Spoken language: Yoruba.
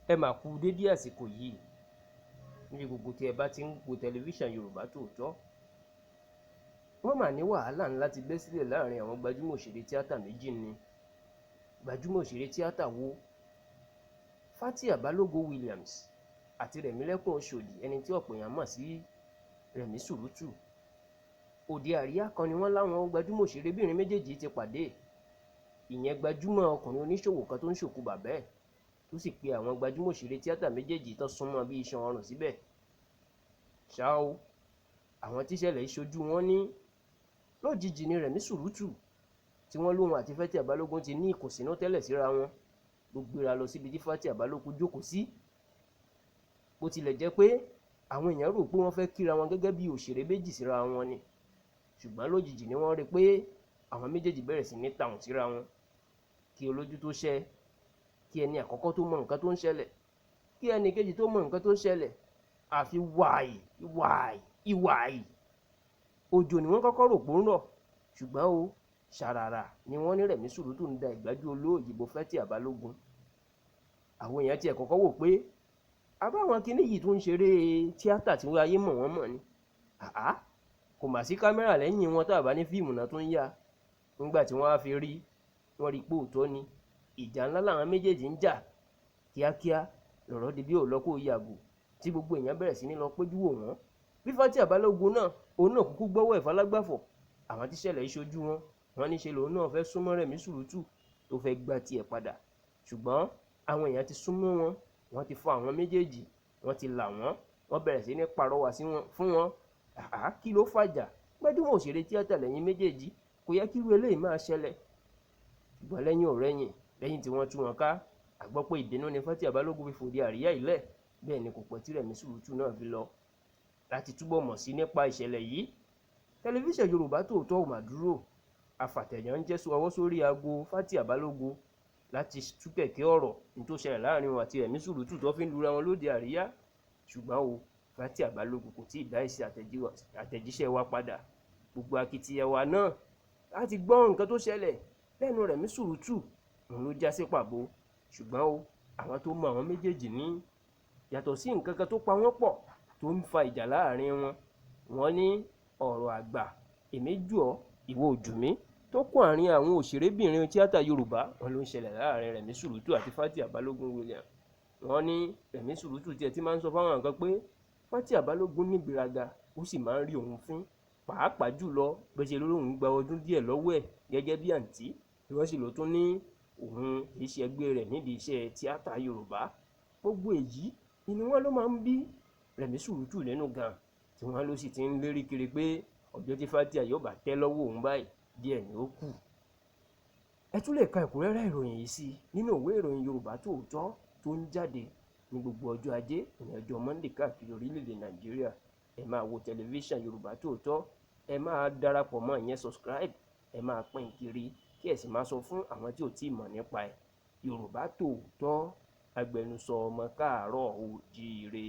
Ẹ mà kú dédé àsìkò yìí níbi gbogbo tí ẹ bá ti ń wo tẹlifíṣàn Yorùbá Tòótọ́. Wọ́n mà ní wàhálà ńlá ti bẹ́ sílẹ̀ láàrin àwọn gbajúmọ̀ òṣèré tíátà méjì ni. Gbajúmọ̀ òṣèré tíátà wo? Fathia Balogun Williams àti Rẹ̀mílẹ́kún Oṣòdì, ẹni tí ọ̀pọ̀ èèyàn mọ̀ sí Rẹ̀mí Sùrùtù. Òde àríyá kan ni wọ́n láwọn gbajúmọ̀ òṣèrébìnrin méjèèjì ti pàdé. Ìyẹn gbajúmọ̀ ọkùnrin oníṣòwò kan tó ń ṣòkú bàbá ẹ̀ tó sì pe àwọn gbajúmọ̀ òṣèré tíátà méjèèjì tó súnmọ́ bí iṣan ọrùn síbẹ̀. Ṣá o, àwọn tíṣẹ̀lẹ̀ ìṣojú wọn ní lójijì ni Rẹ̀mí Sùrùtù tí wọ́n lóhun àti Fathia Balogun ti ní ìkùnsínú tẹ́lẹ̀ síra wọn ló gbéra lọ síbi tí Fathia Balogun jókòó sí. Bó tilẹ̀ jẹ́ pé àwọn èèyàn rò pé wọ́n fẹ́ kíra wọn gẹ́gẹ́ bí òṣèré méjì síra wọn ni, ṣùgbọ́n lójijì ni wọ́n rí pé àwọn méjèèjì bẹ̀rẹ̀ sí ní tàùn síra wọn. Kí olójú tó ṣẹ́, kí ẹni àkọ́kọ́ tó mọ nǹkan tó ń ṣẹlẹ̀, kí ẹni kejì tó mọ nǹkan tó ń ṣẹlẹ̀, àfi wàì. Òjò ni wọ́n kọ́kọ́ rò pé ń rọ̀, ṣùgbọ́n o ṣàràrà ni wọ́n ní Rẹ̀mí Sùrùtù ń da ìgbájú olóòyìnbó Fathia Balogun. Àwọn èèyàn tiẹ̀ kọ́kọ́ wò pé àbáwọn kinní yìí tó ń ṣeré tíátà tí wọ́n ayé mọ̀ wọ́n mọ̀ ni. Kò mà sí kámẹ́rà lẹ́yìn wọn tá a bá ní fíìmù náà tó ń yá. Nígbà tí wọ́n á fi rí, wọ́n rí pé òótọ́ ni. Ìjà ńlá làwọn méjèèjì ń jà. Kíákíá lọ̀rọ̀ di bí ò lọ kó yàgò tí gbogbo èèyàn bẹ̀rẹ̀ sí ní lọ péjú wò wọ́n. Bí Fathia Balogun náà, òun náà kúkú gbọ́wọ́ ìfalágbàfọ̀. Àwọn tíṣẹ̀lẹ̀ ìṣojú wọn, wọ́n ní ṣe lòun náà fẹ́ súnmọ́ Rẹ̀mí Sùrùtù tó fẹ́ gbá tiẹ̀ padà. Ṣùgbọ́n àwọn èèyàn ti súnmọ́ wọn, wọ́n ti fọ àwọn méjèèjì, wọ́n ti là wọ́n bẹ̀rẹ̀ sí ní pàrọwà fún wọn. Kí ló fàjà? Gbajúmọ̀ òṣèré tíátà lẹ́yìn méjèèjì, kò yẹ kí irú eléyìí máa ṣẹlẹ̀. Ṣùgbọ́n lẹ́yìn ọ̀rẹ́yìn, lẹ́yìn tí wọ́n tú wọn ká, a gbọ́ pé ìbínú ni Fathia Balogun fi fòde àríyá ilẹ̀. Bẹ́ẹ̀ ni kò pẹ́ tí Rẹ̀mí Sùrùtù náà fi lọ. Láti túbọ̀ mọ̀ sí nípa ìṣẹ̀lẹ̀ yìí, tẹlifíṣàn Yorùbá Tòótọ́ ò mà dúró. Afàtẹ̀jánṣẹ́ ọwọ́ sórí aago Fathia Balogun láti tú kẹ̀kẹ́ ọ̀rọ̀ ní tó ṣẹlẹ̀ láàrin wọn àti Rẹ̀mí Sùrùtù tó fi ń lura wọn lóde àríyá. Ṣùgbọ́n o, Fathia Balogun kò tíì dá èsì àtẹ̀jíṣẹ́ wa padà. Gbogbo akitiyan wa náà láti gbọ́ nǹkan tó ṣẹlẹ̀ lẹ́nu Rẹ̀mí Sùrùtù òun ló já sí pàbó. Ṣùgbọ́n o, àwọn tó mọ àwọn méjèèjì ní yàtọ̀ sí nǹkan kan tó pa wọ́n pọ̀ tó ń fa ìjà láàrin wọn. Wọ́n ní ọ̀rọ̀ àgbà èmi jù ọ́ ìwọ ò jù mí tó kún àárín àwọn òṣèrébìnrin tíátà Yorùbá, wọn ló ń ṣẹlẹ̀ láàrin Rẹ̀mí Sùrùtù àti Fathia Balogun Williams. Wọ́n ní Rẹ̀mí Sùrùtù tiẹ̀ ti máa ń sọ fáwọn nǹkan pé Fathia Balogun ní ìgbéraga, ó sì máa ń rí òun fín, pàápàá jùlọ bó ṣe lóun gba ọdún díẹ̀ lọ́wọ́ ẹ̀ gẹ́gẹ́ bí àǹtí, tí wọ́n sì ló tún ní òun kì í ṣe ẹgbẹ́ rẹ̀ nídìí iṣẹ́ tíátà Yorùbá. Gbogbo èyí inú wọn ló máa ń bí Rẹ̀mí Sùrùtù nínú gan, tí wọ́n ló sì ti ń lérí kiri pé ọjọ́ tí Fathia yóò bá tẹ́ lọ́wọ́ òun báyìí díẹ̀ ni ó kù. Ẹ tún lè ka ẹ̀kúnrẹ́rẹ́ ìròyìn yìí sí nínú ìwé ìròyìn Yorùbá Tòótọ́ tó ń jáde ní gbogbo ọjọ́ Ajé, ìyẹn ọjọ́ Monday káàkiri orílẹ̀-èdè Nàìjíríà. Ẹ máa wo tẹlifíṣàn Yorùbá Tòótọ́, ẹ máa darapọ̀ mọ́ ìyẹn subscribe, ẹ máa pín kiri kí ẹ sì máa sọ fún àwọn tí ò tíì mọ̀ nípa ẹ̀. Yorùbá Tòótọ́, agbẹnusọ ọmọ káàárọ̀ oòjíire.